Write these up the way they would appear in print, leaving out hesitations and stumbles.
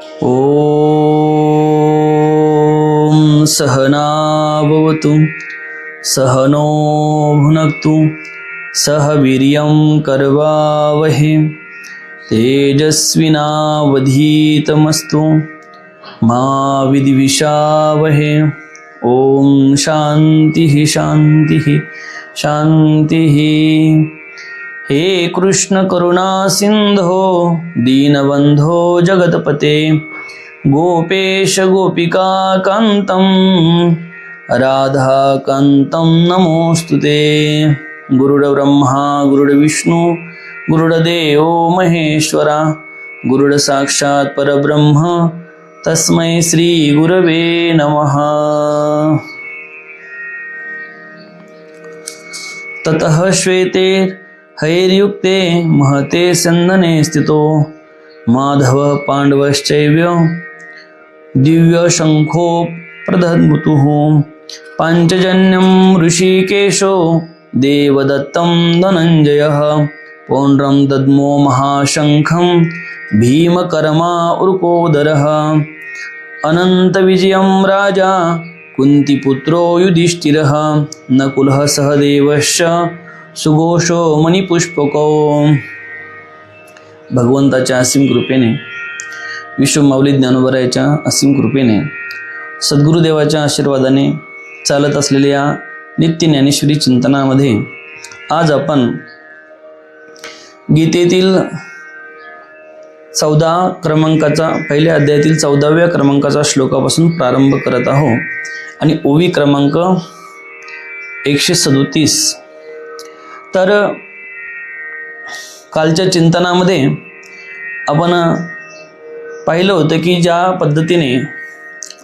ॐ सहना भवतु सहनो भुनक्तु सह वीर्यं करवावहै तेजस्विनावधीतमस्तु मा विद्विषावहै। ॐ शान्तिः शान्तिः शान्तिः। हे कृष्ण करुणा सिंधो दीनबंधो जगतपते गोपेश गोपिका कांतं राधाकांतं नमोस्तुते। गुरुर्ब्रह्मा गुरुर्विष्णु गुरुर्देव महेश्वरा गुरुर् साक्षात् परब्रह्म तस्मै श्री गुरवे नमः। ततः श्वेते हैर्युक्ते महते सन्दने स्थितो माधव पाण्डवश्चैव दिव्यशङ्खो प्रदद्मुतुः पाञ्चजन्यं ऋषिकेशो देवदत्तं धनञ्जयः पौण्ड्रं दद्मो महाशङ्खं भीमकर्मा उर्कोदरः अनन्तविजयं राजा कुन्तीपुत्रो युधिष्ठिरः नकुलः सहदेवश्च सुघोषो मणिपुष्पको। भगवंताच्या असीम कृपेने विश्वमाऊली ज्ञानोबरायाच्या असीम कृपेने सद्गुरुदेवाच्या आशीर्वादाने चालत असलेल्या नित्य ज्ञानेश्वरी चिंतनामध्ये आज आपण गीतेतील 14 क्रमांकाचा पहिल्या अध्यायातील 14व्या क्रमांकाचा श्लोकापासून प्रारंभ करत आहोत आणि ओवी क्रमांक 137। तर कालच्या चिंतनामध्ये आपण पाहिलं होतं की ज्या पद्धतीने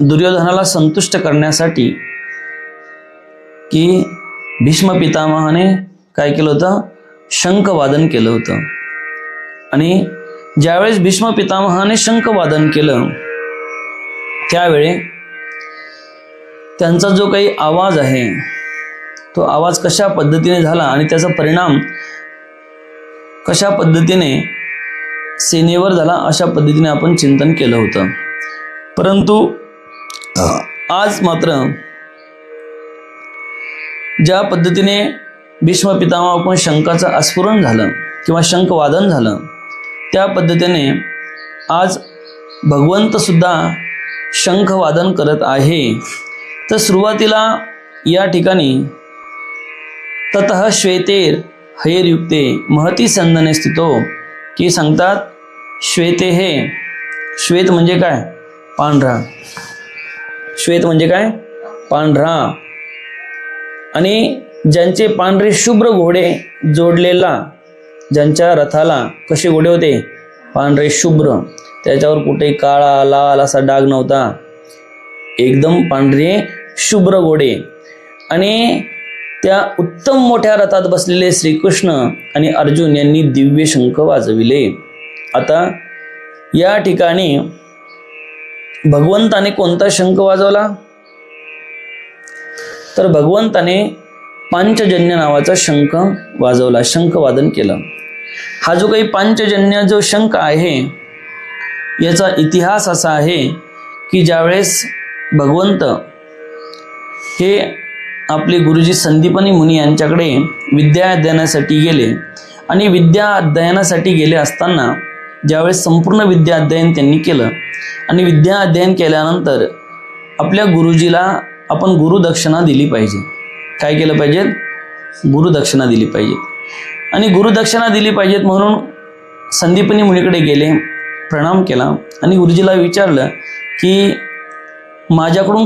दुर्योधनाला संतुष्ट करण्यासाठी की भीष्म पितामहाने काय केलं होतं, शंखवादन केलं होतं। आणि ज्यावेळेस भीष्म पितामहाने शंखवादन केलं त्यावेळी त्यांचा जो काही आवाज आहे तो आवाज कशा पद्धतीने झाला आणि त्याचा परिणाम कशा पद्धतीने सेनेवर झाला अशा पद्धतीने आपण चिंतन केलं होतं। परंतु आज मात्र ज्या पद्धतीने भीष्म पितामहाकडून शंखाचं आस्फुरण झालं किंवा शंखवादन झालं त्या पद्धतीने आज भगवंत सुद्धा शंखवादन करत आहे। तर सुरुवातीला या ठिकाणी ततः श्वेतेर हैर्युक्ते महती संदने स्थितो की सांगतात श्वेते हे श्वेत म्हणजे काय, पांढरा। श्वेत म्हणजे काय, पांढरा। आणि ज्यांचे पांढरे शुभ्र घोडे जोडलेला, ज्यांच्या रथाला कसे घोडे होते, पांढरे शुभ्र, त्याच्यावर कुठे काळा लाल असा डाग नव्हता, एकदम पांढरे शुभ्र घोडे। आणि त्या उत्तम मोठ्या रथात बसलेले श्रीकृष्ण आणि अर्जुन यांनी दिव्य शंख वाजविले। आता या ठिकाणी भगवंताने कोणता शंख वाजवला, तर भगवंताने पांचजन्य नावाचा शंख वाजवला, शंखवादन केलं। हा जो काही पांचजन्य जो शंख आहे याचा इतिहास असा आहे की ज्यावेळेस भगवंत हे आपले गुरुजी संदीपनी मुनी यांच्याकडे विद्या अध्ययनासाठी गेले आणि विद्या अध्ययनासाठी गेले असताना ज्यावेळेस संपूर्ण विद्या अध्ययन त्यांनी केलं आणि विद्या अध्ययन केल्यानंतर आपल्या गुरुजीला आपण गुरुदक्षिणा दिली पाहिजे। काय केलं पाहिजे, गुरुदक्षिणा दिली पाहिजे। आणि गुरुदक्षिणा दिली पाहिजेत म्हणून संदीपनी मुनीकडे गेले, प्रणाम केला आणि गुरुजीला विचारलं की माझ्याकडून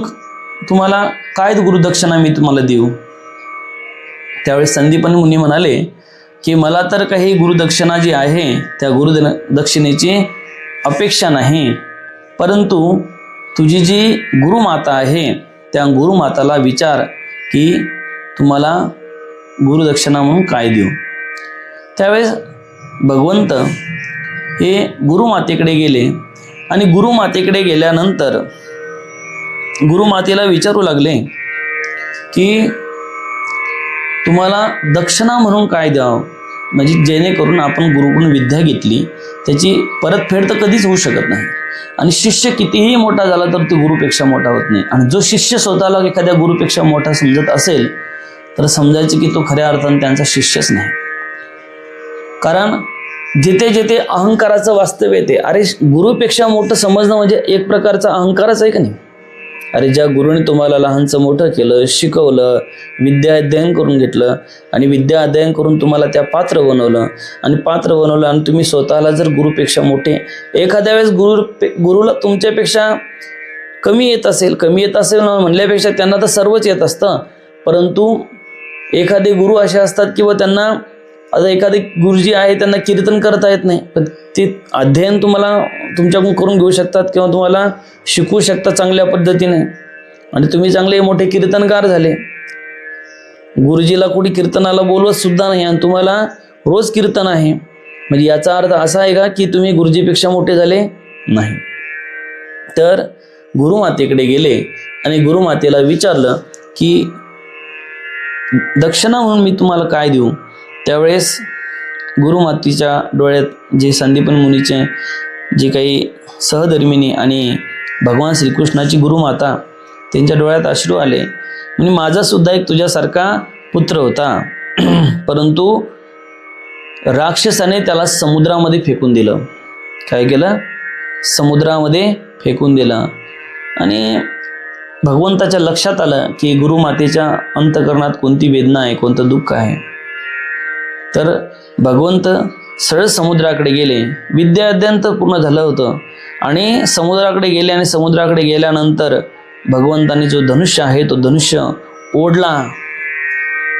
तुम्हाला काय गुरुदक्षिणा मी तुम्हाला देऊ। त्यावेळेस संदीपनी मुनी म्हणाले की मला तर काही गुरुदक्षिणा जी आहे त्या गुरुदक्षिणेची अपेक्षा नाही, परंतु तुझी जी गुरुमाता आहे त्या गुरुमाताला विचार की तुम्हाला गुरुदक्षिणा म्हणून काय देऊ। त्यावेळेस भगवंत हे गुरुमातेकडे गेले आणि गुरुमातेकडे गेल्यानंतर गुरुमातेला विचारू लागले की तुम्हाला दक्षिणा म्हणून काय द्यावं, म्हणजे जेणेकरून आपण गुरुकडून विद्या घेतली त्याची परतफेड तर कधीच होऊ शकत नाही, आणि शिष्य कितीही मोठा झाला तर तो गुरुपेक्षा मोठा होत नाही. आणि जो शिष्य स्वतःला एखाद्या गुरुपेक्षा मोठा समजत असेल तर समजायचं की तो खऱ्या अर्थाने त्यांचा शिष्यच नाही. कारण जिथे जिथे अहंकाराचं वास्तव्य येते, अरे गुरुपेक्षा मोठं समजणं म्हणजे एक प्रकारचा अहंकारच आहे का नाही. अरे ज्या गुरुने तुम्हाला लहानचं मोठं केलं, शिकवलं, विद्या अध्ययन करून घेतलं आणि विद्या अध्ययन करून तुम्हाला त्या पात्र बनवलं आणि तुम्ही स्वतःला जर गुरुपेक्षा मोठे, एखाद्या वेळेस गुरुला तुमच्यापेक्षा कमी येत असेल म्हणल्यापेक्षा त्यांना तर सर्वच येत असतं. परंतु एखादे गुरु असे असतात किंवा त्यांना, आता एखादे गुरुजी आहे त्यांना कीर्तन करता येत नाही, पण ते अध्ययन तुम्हाला तुमच्याकडून करून घेऊ शकतात किंवा तुम्हाला शिकवू शकतात चांगल्या पद्धतीने आणि तुम्ही चांगले मोठे कीर्तनकार झाले. गुरुजीला कुठे कीर्तनाला बोलवत सुद्धा नाही आणि तुम्हाला रोज कीर्तन आहे, म्हणजे याचा अर्थ असा आहे का की तुम्ही गुरुजीपेक्षा मोठे झाले नाही. तर गुरुमातेकडे गेले आणि गुरुमातेला विचारलं की दक्षिणा म्हणून मी तुम्हाला काय देऊ. त्यावेळेस गुरुमातेच्या डोळ्यात जे संदीपन मुनीचे जे काही सहधर्मिणी आणि भगवान श्रीकृष्णाची गुरुमाता त्यांच्या डोळ्यात अश्रू आले. म्हणजे माझा सुद्धा एक तुझ्यासारखा पुत्र होता, परंतु राक्षसाने त्याला समुद्रामध्ये फेकून दिलं. काय केलं? समुद्रामध्ये फेकून दिलं. आणि भगवंताच्या लक्षात आलं की गुरुमातेच्या अंतःकरणात कोणती वेदना आहे, कोणतं दुःख आहे. तर भगवंत सरळ समुद्राकडे गेले. विद्या अध्ययन तर पूर्ण झालं होतं आणि समुद्राकडे गेले आणि समुद्राकडे गेल्यानंतर भगवंताने जो धनुष्य आहे तो धनुष्य ओढला.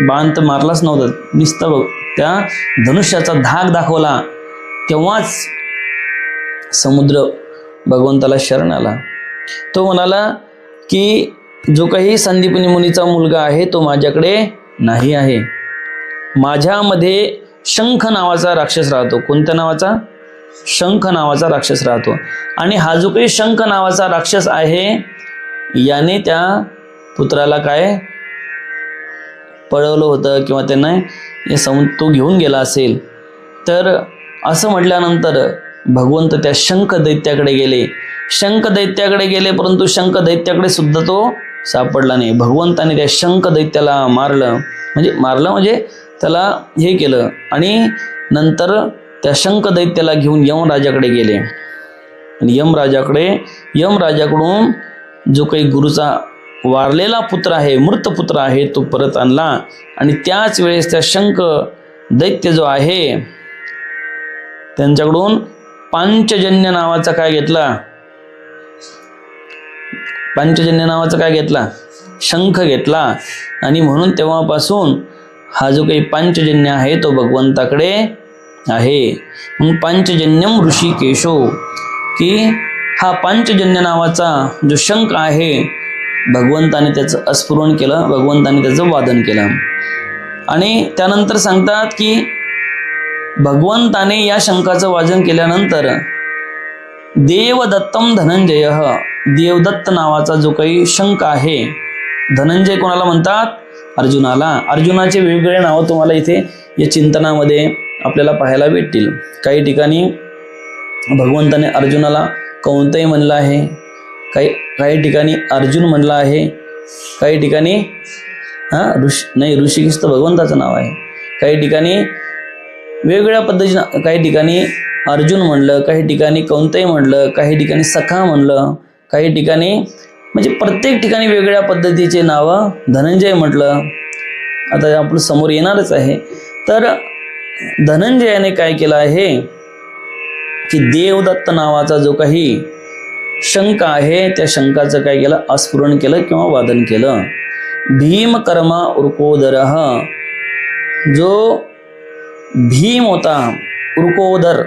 बाण तर मारलाच नव्हता, नुसतं त्या धनुष्याचा धाक दाखवला. तेव्हाच समुद्र भगवंताला शरण आला. तो म्हणाला की जो काही संदीपनी मुनीचा मुलगा आहे तो माझ्याकडे नाही आहे. माझ्यामध्ये शंख नावाचा राक्षस राहतो. कोणत्या नावाचा? शंख नावाचा राक्षस राहतो. आणि हा जो काही शंख नावाचा राक्षस आहे याने त्या पुत्राला काय पळवलं होतं किंवा त्यांना तो घेऊन गेला असेल. तर असं म्हटल्यानंतर भगवंत त्या शंख दैत्याकडे गेले. शंख दैत्याकडे गेले, परंतु शंख दैत्याकडे सुद्धा तो सापडला नाही. भगवंताने त्या शंख दैत्याला मारलं म्हणजे त्याला हे केलं आणि नंतर त्या शंख दैत्याला घेऊन यमराजाकडे गेले. आणि यमराजाकडून जो काही गुरुचा वारलेला पुत्र आहे, मृत पुत्र आहे, तो परत आणला. आणि त्याच वेळेस त्या शंख दैत्य जो आहे त्यांच्याकडून पांचजन्य नावाचा काय घेतला? शंख घेतला. आणि म्हणून तेव्हापासून हा जो काही पांचजन्य आहे तो भगवंताकडे आहे. म्हणून पांचजन्यम ऋषिकेशो, की हा पांचजन्य नावाचा जो शंख आहे भगवंताने त्याचं अस्फुरण केलं, भगवंताने त्याचं वादन केलं. आणि त्यानंतर सांगतात की भगवंताने या शंखाचं वादन केल्यानंतर देवदत्तम धनंजय, देवदत्त नावाचा जो काही शंख आहे, धनंजय कोणाला म्हणतात? अर्जुनाला. अर्जुनाचे वेगवेगळे नावं तुम्हाला इथे या चिंतनामध्ये आपल्याला पाहायला भेटतील. काही ठिकाणी भगवंताने अर्जुनाला कौंतेय म्हणलं आहे, काही ठिकाणी अर्जुन म्हणलं आहे, काही ठिकाणी ऋषिकेश तर भगवंताचं नाव आहे. काही ठिकाणी वेगवेगळ्या पद्धतीनं, काही ठिकाणी अर्जुन म्हणलं, काही ठिकाणी कौंतेय म्हणलं, काही ठिकाणी सखा म्हणलं, काही ठिकाणी म्हणजे प्रत्येक ठिकाणी वेगवेगळ्या पद्धतीचे नावं धनंजय म्हटलं. आता आपलं समोर येणारच आहे. तर धनंजयाने काय केलं आहे की देवदत्त नावाचा जो काही शंख आहे त्या शंखाचं काय केलं? अस्फुरण केलं किंवा वादन केलं. भीमकर्मा उर्कोदरः, जो भीम होता, उर्कोदर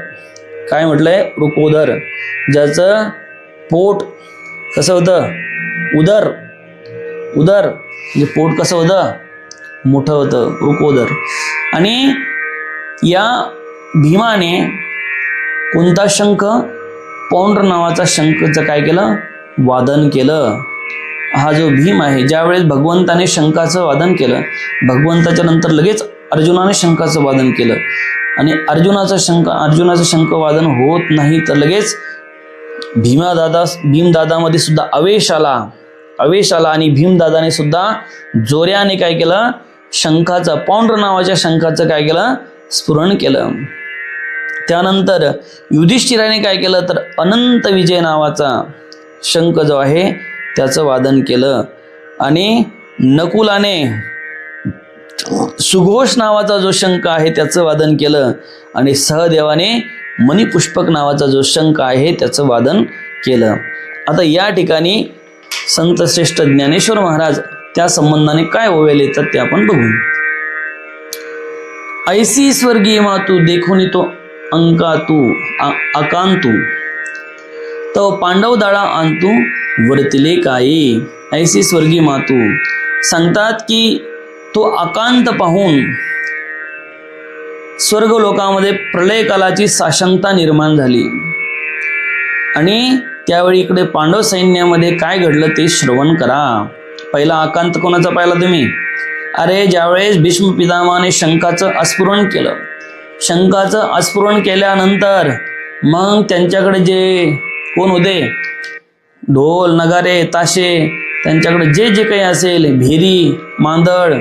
काय म्हटलंय? उर्कोदर, ज्याचं पोट कसं होतं? उदर म्हणजे पोट कसं होतं? मोठं होतं, उर्कोदर. आणि या भीमाने कोणता शंख? पौंड्र नावाचा शंखचं काय केलं? वादन केलं. हा जो भीम आहे, ज्यावेळेस भगवंताने शंखाचं वादन केलं, भगवंताच्या नंतर लगेच अर्जुनाने शंखाचं वादन केलं. आणि अर्जुनाचं शंख वादन होत नाही तर लगेच भीमदादामध्ये सुद्धा आवेश आला आणि भीमदादाने सुद्धा जोऱ्याने काय केलं, शंखाचं, पौंड्र नावाच्या शंखाचं काय केलं, स्फुरण केलं. त्यानंतर युधिष्ठिराने काय केलं तर अनंत विजय नावाचा शंख जो आहे त्याचं वादन केलं आणि नकुलाने सुघोष नावाचा जो शंख आहे त्याचं वादन केलं आणि सहदेवाने मणिपुष्पक नावाचा जो शंख आहे त्याचं वादन केलं. आता या ठिकाणी संत श्रेष्ठ ज्ञानेश्वर महाराज त्या संबंधाने काय ओवेल येतात ते आपण बघू. ऐसी स्वर्गीय मातू देखून तो अंकातू आकांतू तो पांडव दाळा आणतू वर्तिले काही. ऐसी स्वर्गीय मातू सांगतात की तो आकांत पाहून स्वर्ग लोकामध्ये प्रलय कालाची साशंकता निर्माण झाली आणि त्यावेळी इकडे पांडव सैन्यामध्ये काय घडलं ते श्रवण करा. पहिला आकांत कोणाचा पाहिला तुम्ही? अरे ज्यावेळेस भीष्म पितामहाने शंखाचं अस्फुरण केलं, शंखाचं अस्फुरण केल्यानंतर मग त्यांच्याकडे जे कोण होते, ढोल नगारे ताशे, त्यांच्याकडे जे जे काही असेल, भेरी मांदळ,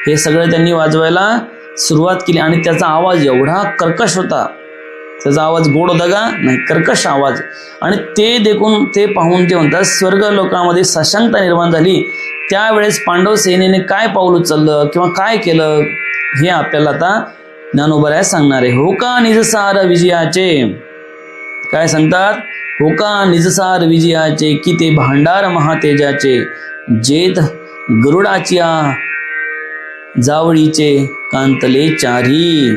हे सगळं त्यांनी वाजवायला सुरुवात केली आणि त्याचा आवाज एवढा कर्कश होता. त्याचा आवाज गोड होता का? नाही, कर्कश आवाज. आणि ते देखून ते पाहून ते म्हणतात स्वर्ग लोकांमध्ये साशंकता निर्माण झाली. त्यावेळेस पांडव सेनेने काय पाऊल उचललं किंवा काय केलं हे आपल्याला आता ज्ञानोबराय सांगणार आहे. हो का निजसार विजयाचे, काय सांगतात? हो का निजसार विजयाचे की ते भांडार महातेजाचे, जेत गरुडाच्या जावळीचे कांतले चारी.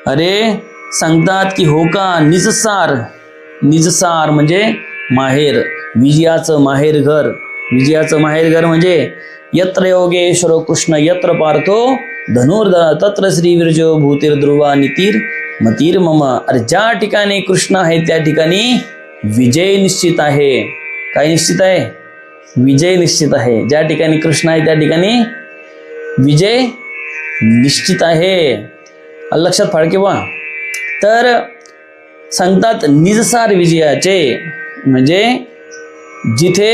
अरे सांगतात की हो का निजसार, निजसार म्हणजे माहेर, विजयाचं माहेर घर. विजयाचं माहेर घर म्हणजे यत्र योगेश्वर कृष्ण यत्र पार्थो धनुर्धर तत्र श्री विरजो भूतीर ध्रुवा नितीर मतीर मम. अरे ज्या ठिकाणी कृष्ण आहे त्या ठिकाणी विजय निश्चित आहे. काय निश्चित आहे? विजय निश्चित आहे. ज्या ठिकाणी कृष्ण आहे त्या ठिकाणी विजय निश्चित आहे. लक्षात फाळके बा. तर सांगतात निजसार विजयाचे म्हणजे जिथे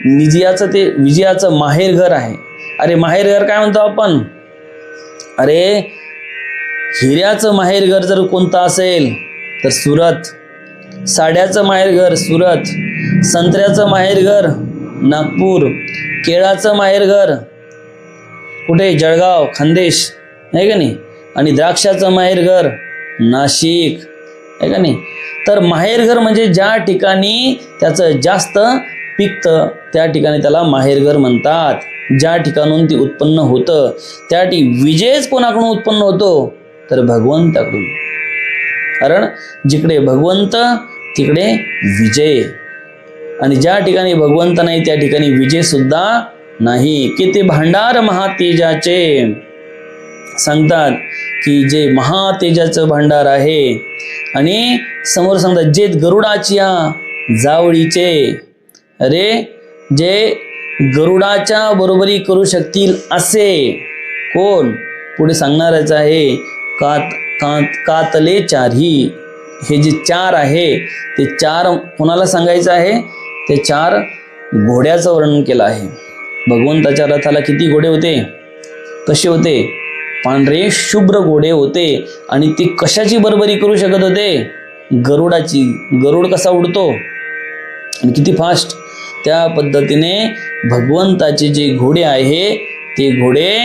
निजयाचं ते विजयाचं माहेरघर आहे. अरे माहेरघर काय म्हणतो आपण? अरे हिऱ्याचं माहेरघर जर कोणतं असेल तर सुरत, साड्याचं माहेरघर सुरत, संत्र्याचं माहेरघर नागपूर, केळाचं माहेरघर कुठे? जळगाव खानदेश, आहे का नाही? आणि द्राक्षाचं माहेरघर नाशिक, आहे का नाही? तर माहेरघर म्हणजे ज्या ठिकाणी त्याचं जास्त पिकतं त्या ठिकाणी त्याला माहेरघर म्हणतात. ज्या ठिकाणून ती उत्पन्न होतं त्या विजयच कोणाकडून उत्पन्न होतो? तर भगवंताकडून. कारण जिकडे भगवंत तिकडे विजय, आणि ज्या ठिकाणी भगवंत नाही त्या ठिकाणी विजय सुद्धा नाही. की ते भांडार महातेजाचे सांगतात की जे महातेजाचं भांडार आहे. आणि समोर सांगतात जे गरुडाच्या जावळीचे. अरे जे गरुडाच्या बरोबरी करू शकतील असे कोण? पुढे सांगणारच आहे. कातले चारही. हे जे चार आहे ते चार कोणाला सांगायचं आहे? ते चार घोड्याचं वर्णन केलं आहे. भगवंताच्या रथाला किती घोडे होते? कसे होते? पांढरे शुभ्र घोडे होते. आणि ते कशाची बरोबरी करू शकत होते? गरुडाची. गरुड कसा उडतो आणि किती फास्ट, त्या पद्धतीने भगवंताचे जे घोडे आहे ते घोडे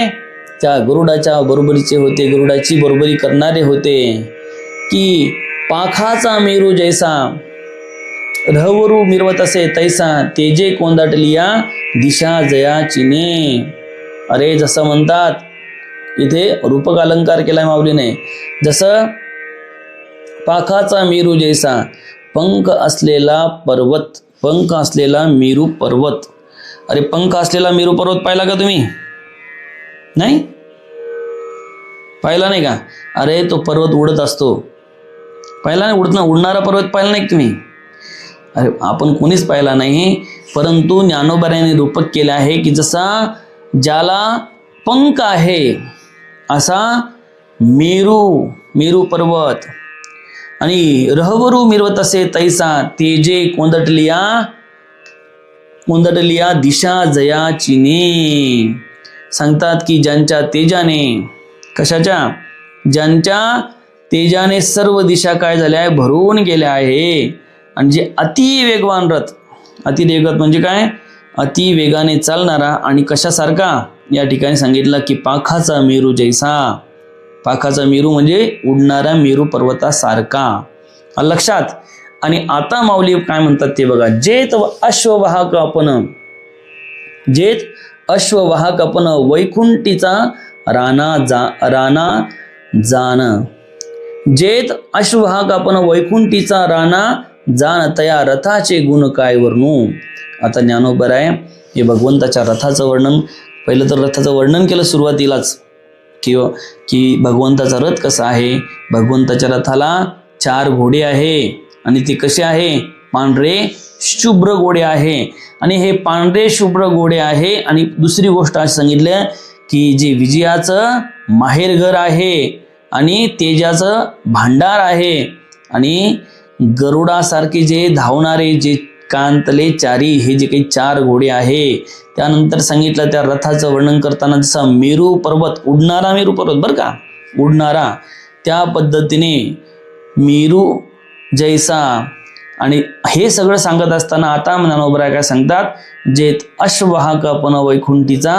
त्या गरुडाच्या बरोबरीचे होते, गरुडाची बरोबरी करणारे होते. की पाखाचा मेरू जैसा रहवरू मिरवत असे तैसा तेजे कोंदाटलिया दिशा जयाचिने. अरे जसं म्हणतात इथे रूपक अलंकार केलाय माऊलीने. जसं पाखाचा मेरू जैसा, पंख असलेला पर्वत, पंख असलेला मेरू पर्वत. अरे पंख असलेला मेरू पर्वत पाहिला का तुम्ही? नाही पाहिला नाही का? अरे तो पर्वत उडत असतो, पाहिला नाही? उडणारा पर्वत पाहिला नाही तुम्ही? अरे आपण कोणीच पाहिला नाही, परंतु ज्ञानोबाने रूपक केले आहे की जसा ज्याला पंख आहे असा मेरू पर्वत. आणि रहवरू मिरवत असे तैसा तेजे कोंदटलिया दिशा जयाचिने. सांगतात की ज्यांच्या तेजाने, कशाच्या, ज्यांच्या तेजाने सर्व दिशा काय झाल्या आहे, भरून गेल्या आहे. आणि जे अति वेगवान रथ, अति वेगवान म्हणजे काय, अति वेगाने चालणारा, आणि कशासारखा या ठिकाणी सांगितलं की पाखाचा मेरू जैसा. पाखाचा मेरू म्हणजे उडणाऱ्या मेरू पर्वतासारखा. लक्षात. आणि आता माऊली काय म्हणतात ते बघा. जेत अश्ववाहक आपण, जेत अश्ववाहक आपण वैकुंठीचा राणा जान. जेत अश्ववाहक आपण वैकुंठीचा राणा जान, तया रथाचे गुण काय वर्णू. आता ज्ञानोबर आहे हे भगवंताच्या रथाचं वर्णन. पहिलं तर रथाचं वर्णन केलं सुरुवातीलाच, की भगवंताचा रथ कसा आहे. भगवंताच्या रथाला 4 घोडे आहे आणि ते कसे आहे, पांढरे शुभ्र घोडे आहे. आणि हे पांढरे शुभ्र घोडे आहे. आणि दुसरी गोष्ट अशी सांगितलं की जे विजयाचं माहेरघर आहे आणि तेजाचं भांडार आहे. आणि गरुडासारखे जे धावणारे जे कांतले चारी, हे जे काही 4 घोडे आहे. त्यानंतर सांगितलं त्या रथाचं वर्णन करताना जसा मेरू पर्वत, उडणारा मेरू पर्वत बरं का, उडणारा, त्या पद्धतीने मेरू जैसा. आणि हे सगळं सांगत असताना आता ज्ञानोबराय काय सांगतात, जेत अश्ववाहक आपण वैकुंठीचा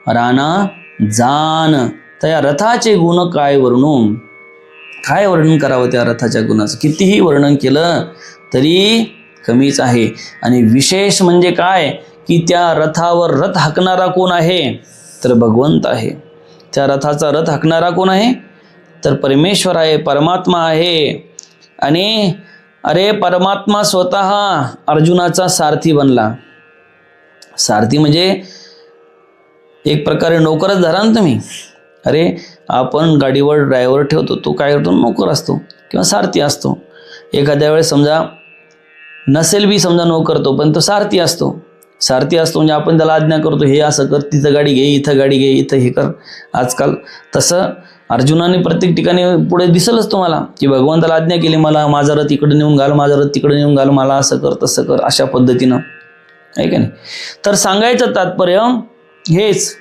राणा जान, त्या रथाचे गुण काय वर्णू. काय वर्णन करावं त्या रथाच्या गुणाचं, कितीही वर्णन केलं तरी कमीच आहे. आणि विशेष म्हणजे काय की त्या रथावर रथ हाकणारा कोण आहे, तर भगवंत आहे. त्या रथाचा रथ हाकणारा कोण आहे, तर परमेश्वर आहे, परमात्मा आहे. आणि अरे परमात्मा स्वतः अर्जुनाचा सारथी बनला. सारथी म्हणजे एक प्रकारे नोकरच धरा ना तुम्ही. अरे आपण गाडीवर ड्रायव्हर ठेवतो, तो काय करतो, नोकर असतो किंवा सारथी असतो. एखाद्या वेळेस समजा नसेल बी समजा नोकर तो, पण तो सारथी असतो. सारथी असतो म्हणजे आपण त्याला आज्ञा करतो, हे असं कर, तिथं गाडी घे, इथं गाडी घे, इथं हे कर. आजकाल तसं अर्जुनाने प्रत्येक ठिकाणी पुढे दिसलच तुम्हाला की भगवंताला आज्ञा केली, मला माझा रथ इकडे नेऊन घाल, माझा रथ तिकडे नेऊन घाल, मला असं कर तसं कर, अशा पद्धतीनं, आहे का नाही. तर सांगायचं तात्पर्य हेच,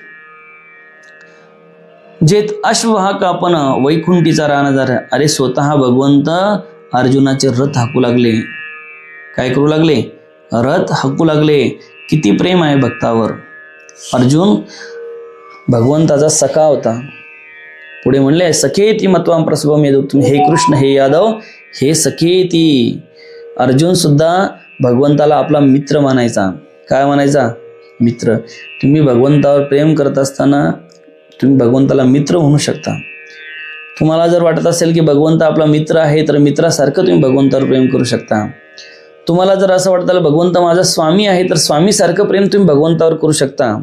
जेत अश्ववाहक आपण वैकुंठीचा राणा. अरे स्वतः भगवंत अर्जुनाचे रथ हाकू लागले. काय करू लागले, रथ हाकू लागले. किती प्रेम आहे भक्तावर. अर्जुन भगवंताचा सखा होता. पुढे म्हणले सखेती मत्वाम प्रसवम यदुक्तम, हे कृष्ण हे यादव हे सखेती. अर्जुन सुद्धा भगवंताला आपला मित्र मानायचा. काय म्हणायचा, मित्र. तुम्ही भगवंतावर प्रेम करत असताना तुम्ही भगवंताला मित्र म्हणू शकता. तुम्हाला जर वाटत असेल की भगवंत आपला मित्र आहे, तर मित्रासारखं तुम्ही भगवंतावर प्रेम करू शकता. तुम्हाला जर असं वाटतं भगवंत माझा स्वामी आहे, तर स्वामीसारखं प्रेम तुम्ही भगवंतावर करू शकता.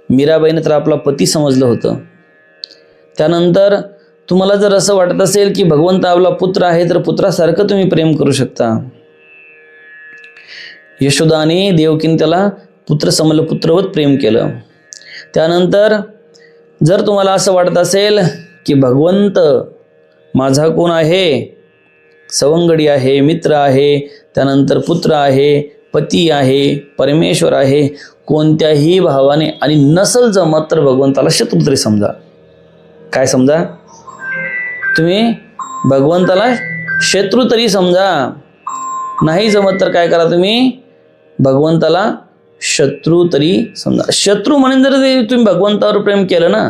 मीराबाईने तर आपला पती समजलं होतं. त्यानंतर तुम्हाला जर असं वाटत असेल की भगवंत आपला पुत्र आहे, तर पुत्रासारखं तुम्ही प्रेम करू शकता. यशोदा आणि देवकीने त्याला पुत्र समजलं, पुत्रवत प्रेम केलं. त्यानंतर जर तुम्हाला असं वाटत असेल की भगवंत माझा कोण आहे, सवंगडी आहे, मित्र आहे, त्यानंतर पुत्र आहे, पती आहे, परमेश्वर आहे, कोणत्याही भावाने, आणि नसल जमत तर भगवंताला शत्रू तरी समजा. काय समजा, तुम्ही भगवंताला शत्रू तरी समजा. नाही जमत तर काय करा, तुम्ही भगवंताला शत्रू तरी समजा. शत्रू म्हणून जर तुम्ही भगवंतावर प्रेम केलं ना,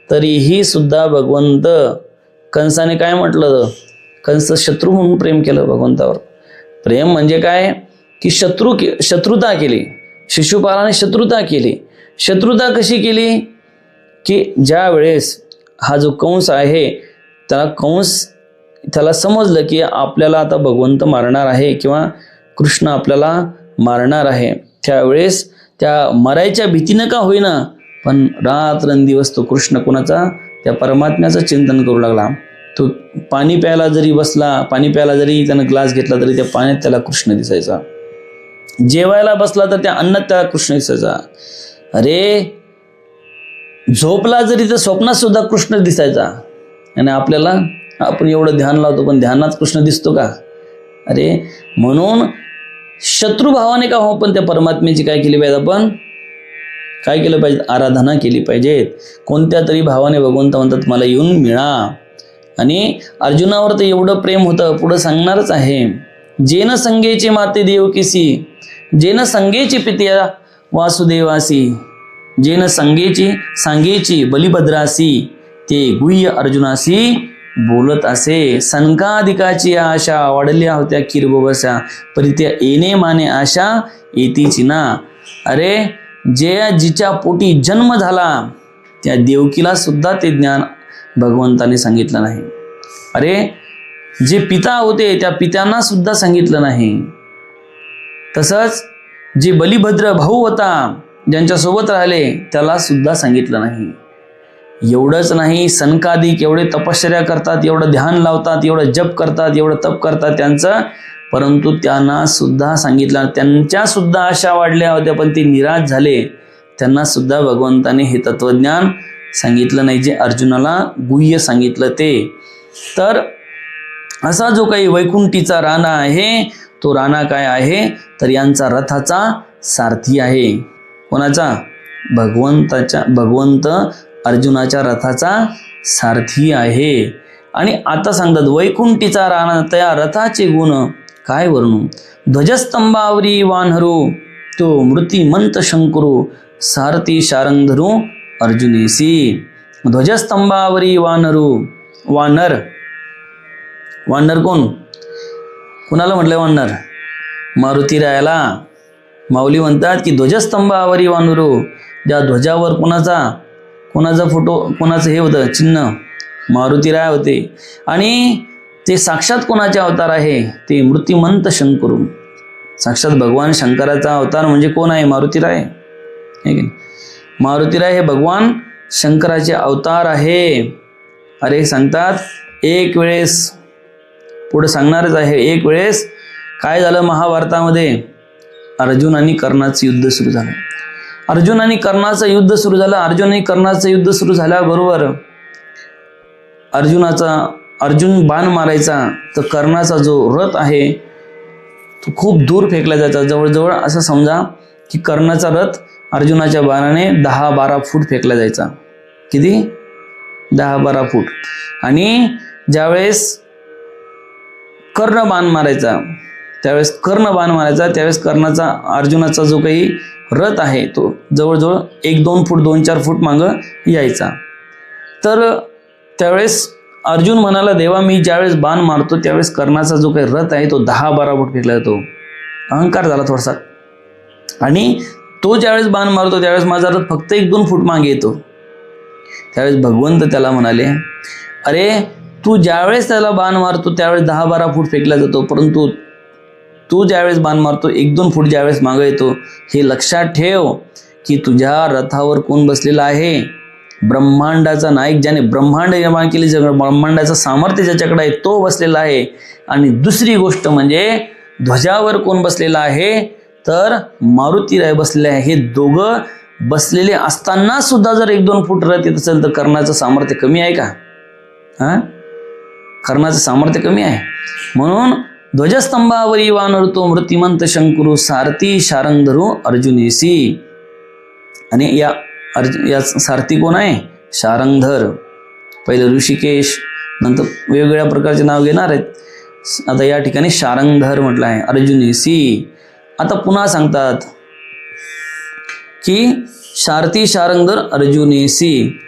तरीही सुद्धा भगवंत, कंसाने काय म्हटलं, कंस शत्रू म्हणून प्रेम केलं भगवंतावर. प्रेम म्हणजे काय की शत्रुता केली. शिशुपालाने शत्रुता केली. शत्रुता कशी केली की ज्या वेळेस हा जो कंस आहे, त्याला समजलं की आपल्याला आता भगवंत मारणार आहे किंवा कृष्ण आपल्याला मारणार आहे, त्यावेळेस त्या मरायच्या भीतीनं का होईना, पण रात्रंदिवस तो कृष्ण कोणाचा, त्या परमात्म्याचं चिंतन करू लागला. तो पाणी प्यायला जरी बसला, पाणी प्यायला जरी त्यानं ग्लास घेतला, तरी त्या पाण्यात त्याला कृष्ण दिसायचा. जेवायला बसला तर त्या अन्नात त्याला कृष्ण दिसायचा. अरे झोपला जरी तर स्वप्नात सुद्धा कृष्ण दिसायचा. आणि आपल्याला आपण एवढं ध्यान लावतो पण ध्यानात कृष्ण दिसतो का? अरे म्हणून शत्रुभावाने का हो पण त्या परमात्म्याची काय केली पाहिजे, आपण काय केलं पाहिजे, आराधना केली पाहिजे. कोणत्या तरी भावाने भगवंत म्हणतात मला येऊन मिळा. आणि अर्जुनावर तर एवढं प्रेम होतं, पुढं सांगणारच आहे. जेन संगेचे माते देवकीसी, जेन संगेची पित्या वासुदेवासी, जेन सांगेची बलिभद्रासी, ते गुह्य अर्जुनासी बोलत असे. सनकादिकाची आशा वाढल्या होत्या किरबोबसा, परी त्या येणे माने आशा येतीची ना. अरे जिच्या पोटी जन्म झाला त्या देवकीला सुद्धा ते ज्ञान भगवंताने सांगितलं नाही. अरे जे पिता होते त्या पित्यांना सुद्धा सांगितलं नाही. तसंच जे बलिभद्र भाऊ होता ज्यांच्या सोबत राहिले त्याला सुद्धा सांगितलं नाही. एवढंच नाही, सनकादिक एवढे तपश्चर्या करतात, एवढं ध्यान लावतात, एवढं जप करतात, एवढं तप करतात त्यांचं, परंतु त्यांना सुद्धा सांगितलं, त्यांच्या सुद्धा आशा वाढल्या होत्या पण ते निराश झाले. त्यांना सुद्धा भगवंताने हे तत्वज्ञान सांगितलं नाही, जे अर्जुनाला गुह्य सांगितलं ते. तर असा जो काही वैकुंठीचा राणा आहे तो राणा काय आहे तर यांचा रथाचा सारथी आहे. कोणाचा? भगवंत अर्जुनाच्या रथाचा सारथी आहे. आणि आता सांगतात वैकुंठीचा राणा त्या रथाचे गुण काय वर्णू. ध्वजस्तंभावरी वानहरू, तो मृतिमंत शंकरू, सारथी शारंगधरू अर्जुनेसी. ध्वजस्तंभावरी वानरू, वानर कोण? कुणाला म्हटलं वानर? मारुती रायाला. माऊली म्हणतात की ध्वजस्तंभावरी वानरू, ज्या ध्वजावर कोणाचा फोटो, कोणाचं हे होतं चिन्ह, मारुती राय होते. आणि ते साक्षात कोणाचे अवतार आहे? ते मृतिमंत शंकरू. साक्षात भगवान शंकराचा अवतार म्हणजे कोण आहे? मारुती राय. मारुती राय हे भगवान शंकराचे अवतार आहे. अरे सांगतात एक वेळेस, पुढे सांगणारच आहे, एक वेळेस काय झालं महाभारतामध्ये, अर्जुन आणि कर्णाचं युद्ध सुरू झालं. अर्जुन आणि कर्णाचं युद्ध सुरू झाल्याबरोबर अर्जुन बाण मारायचा तर कर्णाचा जो रथ आहे तो खूप दूर फेकला जायचा. जवळजवळ असं समजा की कर्णाचा रथ अर्जुनाच्या बाणाने 10-12 फूट फेकला जायचा. किती? 10-12 फूट. आणि ज्यावेळेस कर्ण बाण मारायचा त्यावेळेस कर्णाचा अर्जुनाचा जो काही रथ आहे तो जवळजवळ 1-2 फूट 2-4 फूट मागं यायचा. तर त्यावेळेस अर्जुन म्हणाला देवा मी ज्यावेळेस बाण मारतो त्यावेळेस कर्णाचा जो काही रथ आहे तो 10-12 फूट फेकला जातो. अहंकार झाला थोडासा. आणि तो ज्यावेळेस बाण मारतो त्यावेळेस माझा रथ फक्त 1-2 फूट मागे येतो. त्यावेळेस भगवंत त्याला म्हणाले अरे तू ज्यावेळेस त्याला बाण मारतो त्यावेळेस 10-12 फूट फेकला जातो, परंतु तू ज्यावेळेस बाण मारतो 1-2 फूट ज्यावेळेस मागे येतो. हे लक्षात ठेव की तुझ्या रथावर कोण बसलेला आहे? ब्रह्मांडाचा नायक, ज्याने ब्रह्मांड निर्माण केले, सगळं ब्रह्मांडाचं सामर्थ्य ज्याच्याकडे आहे तो बसलेला आहे. आणि दुसरी गोष्ट म्हणजे ध्वजावर कोण बसलेला आहे तर मारुती राय बसलेले आहे. हे दोघं बसलेले असताना सुद्धा जर 1-2 फूट रथ येत असेल तर कर्णाचं सामर्थ्य कमी आहे का? कर्णाचं सामर्थ्य कमी आहे. म्हणून ध्वजस्तंभावरी वानरतो मृतिमंत शंकरू, सारथी शारंगधरू अर्जुनेसी. आणि या सारथी कोण आहे? शारंगधर. पहिले ऋषिकेश, नंतर वेगवेगळ्या प्रकारचे नाव घेणार आहेत. आता या ठिकाणी शारंगधर म्हटलं आहे, अर्जुनेसी. आता पुन्हा सांगतात की सारथी शारंगधर अर्जुनेसी.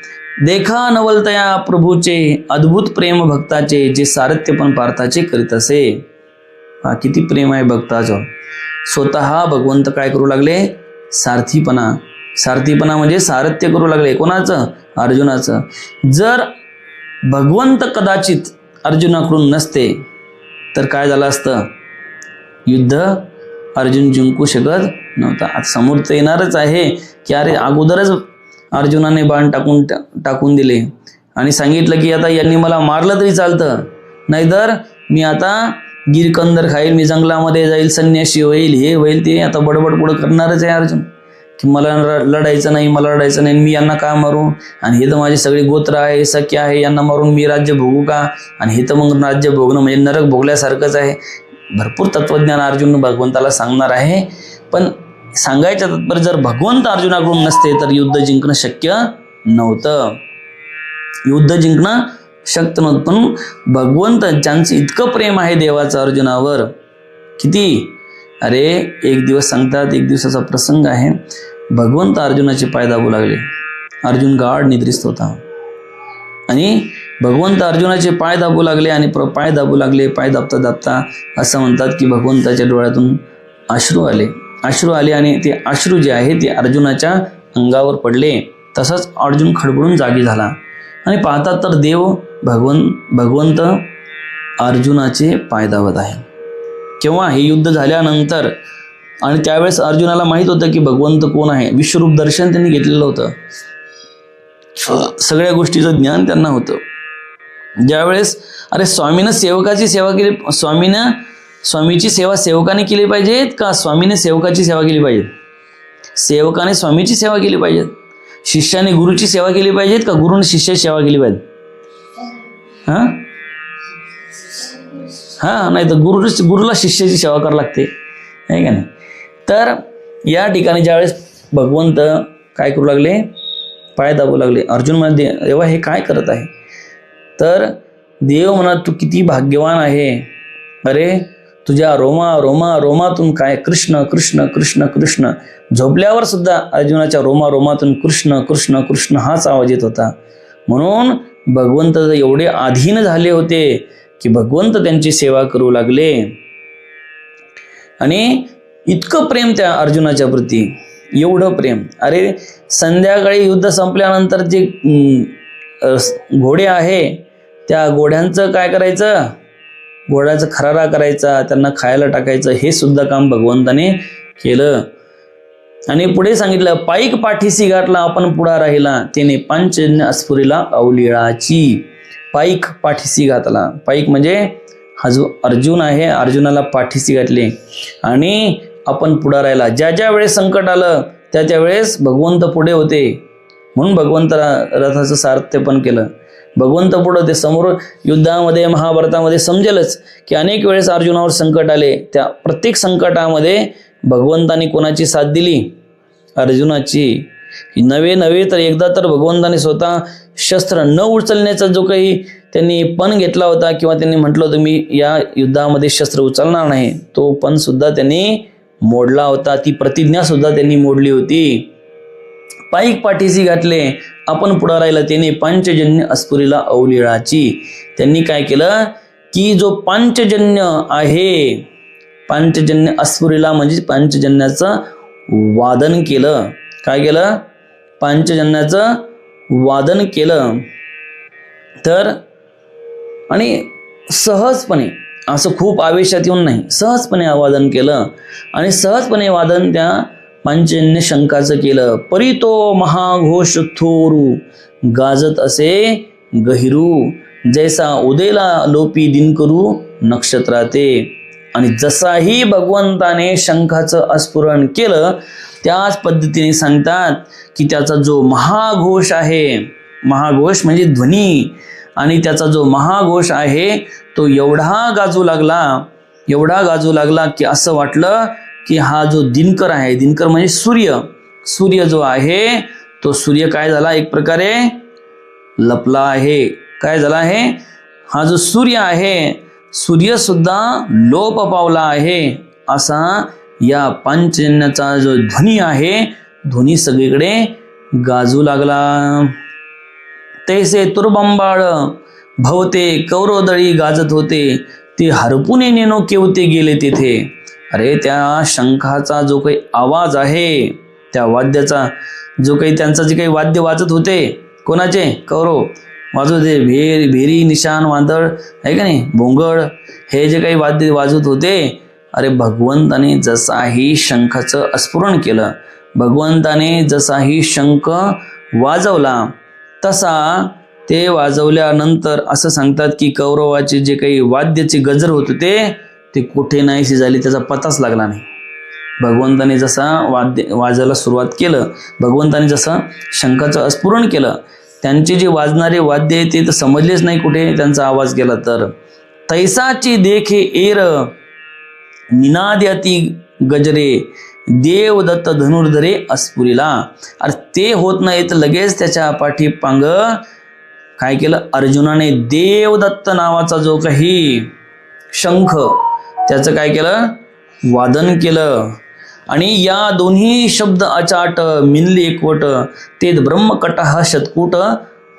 देखा नवलतया प्रभूचे अद्भुत प्रेम भक्ताचे, जे सारथ्य पण पार्थाचे करीत असे. किती प्रेम आहे भक्ताचं. स्वतः भगवंत काय करू लागले? सारथीपणा म्हणजे सारथ्य करू लागले. कोणाचं? अर्जुनाचं. जर भगवंत कदाचित अर्जुनाकडून नसते तर काय झालं असतं? युद्ध अर्जुन जिंकू शकत नव्हता. आता समोर तर येणारच आहे की अरे अगोदरच अर्जुनाने बाण टाकून दिले आणि सांगितलं की आता यांनी मला मारलं तरी चालतं, नाहीतर मी आता गिरकंदर खाईल, मी जंगलामध्ये जाईल, संन्यासी होईल, हे होईल, ते आता बडबड पुढं करणारच आहे अर्जुन. की मला लढायचं नाही, मला लढायचं नाही, मी यांना का मारू, आणि हे तर माझे सगळे गोत्र आहे, सख्य आहे, यांना मारून मी राज्य भोगू का, आणि हे तर मग राज्य भोगणं म्हणजे नरक भोगल्यासारखंच आहे. भरपूर तत्वज्ञान अर्जुन भगवंताला सांगणार आहे. पण सांगायच्या तात्पर्य जर भगवंत अर्जुनाकडून नसते तर युद्ध जिंकणं शक्य नव्हतं. युद्ध जिंकणं शक्य नव्हतं. पण भगवंत ज्यांचं इतकं प्रेम आहे देवाचं अर्जुनावर, किती, अरे एक दिवस सांगतात, एक दिवसाचा प्रसंग आहे, भगवंत अर्जुनाचे पाय दाबू लागले. अर्जुन गाढ निद्रिस्त होता आणि भगवंत अर्जुनाचे पाय दाबू लागले आणि पाय दाबू लागले. पाय दाबता दाबता असं म्हणतात की भगवंताच्या डोळ्यातून अश्रू आले आणि ते अश्रू जे आहे ते अर्जुनाच्या अंगावर पडले. तसंच अर्जुन खडबडून जागी झाला आणि पाहतात तर देव भगवंत अर्जुनाचे पाय दाबत आहे. केव्हा, हे युद्ध झाल्यानंतर. आणि त्यावेळेस अर्जुनाला माहित होतं की भगवंत कोण आहे. विश्वरूप दर्शन त्यांनी घेतलेलं होतं, सगळ्या गोष्टीचं ज्ञान त्यांना होतं. ज्यावेळेस अरे स्वामीनं सेवकाची सेवा केली, स्वामीची सेवा सेवकाने केली पाहिजेत का स्वामीने सेवकाची सेवा केली पाहिजे? सेवकाने स्वामीची सेवा केली पाहिजे. शिष्याने गुरुची सेवा केली पाहिजेत का गुरुने शिष्याची सेवा केली पाहिजे? नाही तर गुरुला शिष्याची सेवा करावी लागते, आहे का नाही? तर या ठिकाणी ज्यावेळेस भगवंत काय करू लागले, पाय दाबू लागले. अर्जुन मध्ये देवा हे काय करत आहे? तर देव म्हणत तू किती भाग्यवान आहे, अरे तुझ्या रोमातून काय कृष्ण कृष्ण कृष्ण कृष्ण, झोपल्यावर सुद्धा अर्जुनाच्या रोमातून कृष्ण कृष्ण कृष्ण हाच आवाज येत होता. म्हणून भगवंत एवढे अधीन झाले होते की भगवंत त्यांची सेवा करू लागले. आणि इतकं प्रेम त्या अर्जुनाच्या प्रती, एवढं प्रेम. अरे संध्याकाळी युद्ध संपल्यानंतर जे घोडे आहे त्या घोड्यांचं काय करायचं, घोड्याचा खरारा करायचा, त्यांना खायला टाकायचं, हे सुद्धा काम भगवंताने केलं. आणि पुढे सांगितलं, पाईक पाठीसी गाठला आपण पुढा राहिला, त्याने पंचजन्य अस्फुरीला अवलिळाची. पाईक पाठीसी घातला, पाईक म्हणजे हा जो अर्जुन आहे, अर्जुनाला पाठीसी घातले आणि आपण पुढा राहिला. ज्या ज्या वेळेस संकट आलं त्या वेळेस भगवंत पुढे होते. म्हणून भगवंत रथाचं सारथ्य पण केलं. भगवंत पुढे होते. समोर युद्धामध्ये महाभारतामध्ये समजेलच की अनेक वेळेस अर्जुनावर संकट आले. त्या प्रत्येक संकटामध्ये भगवंताने कोणाची साथ दिली? अर्जुनाची. नव्हे तर एकदा तर भगवंताने स्वतः शस्त्र न उचलण्याचा जो काही त्यांनी पण घेतला होता किंवा त्यांनी म्हटलं होतं मी या युद्धामध्ये शस्त्र उचलणार नाही, तो पण सुद्धा त्यांनी मोडला होता. ती प्रतिज्ञा सुद्धा त्यांनी मोडली होती. पाईक पाठीसी घातले आपण पुढे राहिला, त्याने पंचजन्य अस्फुरीला अवलिळाची. त्यांनी काय केलं की जो पंचजन्य आहे, पंचजन्य अस्फुरीला म्हणजे पंचजन्याचं वादन केलं. काय केलं? पंचजन्याचं वादन केलं. तर आणि सहजपणे, असं खूप आवेशात येऊन नाही, सहजपणे वादन केलं आणि सहजपणे वादन त्या पंचजन्य शंखाचं केलं. परी तो महाघोष थोरू गाजत असे गहिरू, जैसा उदेला लोपी दिनकरू नक्षत्राते. आणि जसाही भगवंताने शंखाचं अस्फुरण केलं त्याच पद्धतीने सांगतात की त्याचा जो महाघोष आहे, महाघोष म्हणजे ध्वनी, आणि त्याचा जो महाघोष आहे तो एवढा गाजू लागला की असं वाटलं की हा जो दिनकर आहे, दिनकर म्हणजे सूर्य जो आहे तो सूर्य काय झाला, एक प्रकारे लपला आहे. काय झाला आहे? हा जो सूर्य आहे, सूर्य सुद्धा लोप पावला आहे. असा या पंचजन्याचा जो ध्वनी आहे, ध्वनी सगळीकडे गाजू लागला. तैसे तुरबंबाळ भवते कौरवदळी गाजत होते, ते हरपुने नेनो केवते गेले तेथे. अरे त्या शंखाचा जो काही आवाज आहे, त्या वाद्याचा जो काही त्यांचा जे काही वाद्य वाजत होते, कोणाचे? कौरव वाजत होते. भेरी निशाण वादळ आहे का नाही, भोंगळ, हे जे काही वाद्य वाजत होते. अरे भगवंताने जसाही शंखाचं अस्फुरण केलं, भगवंताने जसाही शंख वाजवला तसा ते वाजवल्यानंतर असं सांगतात की कौरवाचे जे काही वाद्याचे गजर होत होते ते कुठे नाहीसे झाले, त्याचा पताच लागला नाही. भगवंताने जसा वाजायला सुरुवात केलं, भगवंताने जसं शंखाचं अस्फुरण केलं, त्यांचे जे वाजणारे वाद्य आहे ते तर समजलेच नाही कुठे त्यांचा आवाज गेला तर. तैसाची देखे एर निनाद्याती गजरे देवदत्त धनुर्धरे अस्फुरिला. अरे ते होत नाही तर लगेच त्याच्या पाठीपांग काय केलं, अर्जुनाने देवदत्त नावाचा जो काही शंख त्याचं काय केलं, वादन केलं. आणि या दोन्ही शब्द अचाट मिनले एकवट ते ब्रह्मकटः शतकूट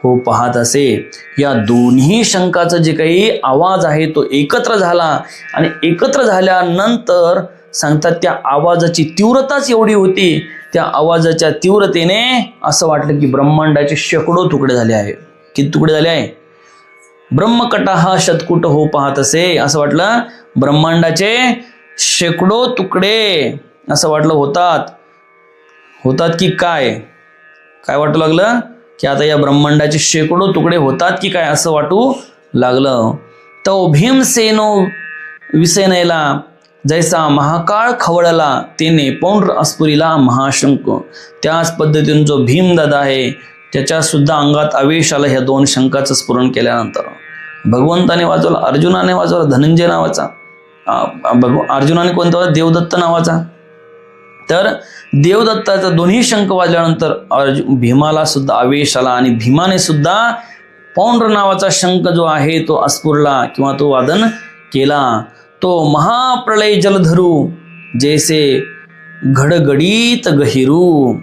हो पाहत असे. या दोन्ही शंखाचं जे काही आवाज आहे तो एकत्र झाला आणि एकत्र झाल्यानंतर सांगतात त्या आवाजाची तीव्रताच एवढी होती, त्या आवाजाच्या तीव्रतेने असं वाटलं की ब्रह्मांडाचे शेकडो तुकडे झाले आहे. किती तुकडे झाले आहे, ब्रह्मकटः शतकूट हो पाहत असे. असं वाटलं ब्रह्मांडाचे शेकडो तुकडे असं वाटलं होतात की काय वाटू लागलं की आता या ब्रह्मांडाचे शेकडो तुकडे होतात की काय असं वाटू लागलं. तो भीमसेनो विसेनेला जैसा महाकाळ खवळला तेने पौंड्र अस्फुरिला महाशंख. त्याच पद्धतीने जो भीमदादा आहे त्याच्या सुद्धा अंगात आवेश आला ह्या दोन शंखाचं स्फुरण केल्यानंतर. भगवंताने वाजवला, अर्जुनाने वाजवला धनंजय नावाचा, अर्जुनाने कोणता, देवदत्त नावाचा. तर देवदत्ताचा दोन्ही शंख वाजल्यानंतर भीमाला सुद्धा आवेश आला आणि भीमाने सुद्धा पौंड्र नावाचा शंख जो आहे तो अस्फुरला किंवा तो वादन केला. तो महाप्रलय जलधरू जैसे घडगडीत गहिरू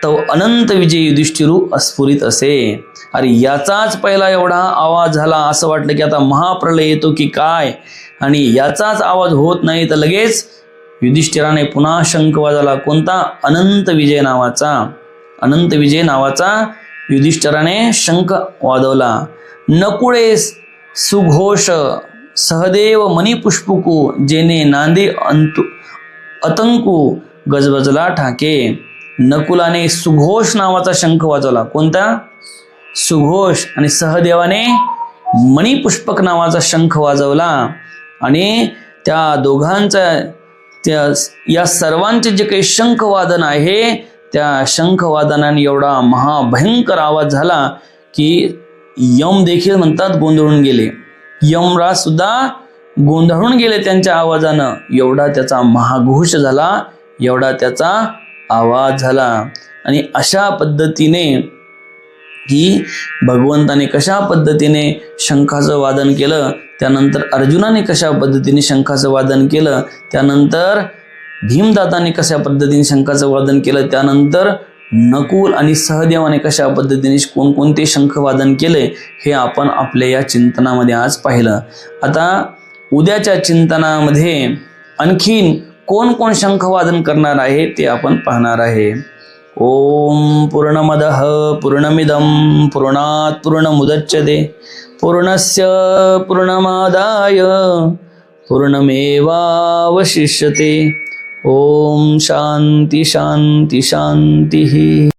तो अनंत विजय युधिष्ठिरू अस्फुरित असे. अरे याचाच पहिला एवढा आवाज झाला, असं वाटलं की आता महाप्रलय येतो की काय, आणि याचाच आवाज होत नाही तर लगेच युधिष्ठिराने पुन्हा शंख वाजवला. कोणता, अनंत विजय नावाचा युधिष्ठिराने शंख वाजवला. नकुळे सुघोष सहदेव मणिपुष्पकू जेने नांदे अतंकू गजबजला ठाके. नकुलाने सुघोष नावाचा शंख वाजवला. कोणता, सुघोष. आणि सहदेवाने मणिपुष्पक नावाचा शंख वाजवला. आणि त्या दोघांचा या सर्वांचे जे काही शंखवादन आहे त्या शंखवादनाने एवढा महाभयंकर आवाज झाला की यम देखील म्हणतात गोंधळून गेले. यमराज सुद्धा गोंधळून गेले त्यांच्या आवाजानं. एवढा त्याचा महाघोष झाला, एवढा त्याचा आवाज झाला. आणि अशा पद्धतीने की भगवंताने कशा पद्धतीने शंखाचं वादन केलं, त्यानंतर अर्जुनाने कशा पद्धतीने शंखाचं वादन केलं, त्यानंतर भीमदादाने कशा पद्धतीने शंखाचं वादन केलं, त्यानंतर नकुल आणि सहदेवाने कशा पद्धतीने कोणकोणते शंख वादन केले हे आपण आपल्या या चिंतनामध्ये आज पाहिलं. आता उद्याच्या चिंतनामध्ये आणखीन कोण कोण शंख वादन करणार आहे ते आपण पाहणार आहे. ओम पूर्णमदः पूर्णमिदं पूर्णात् पूर्णमुदच्यते पूर्णस्य पूर्णमादाय पूर्णमेवावशिष्यते. ओम शांती शांती शांती.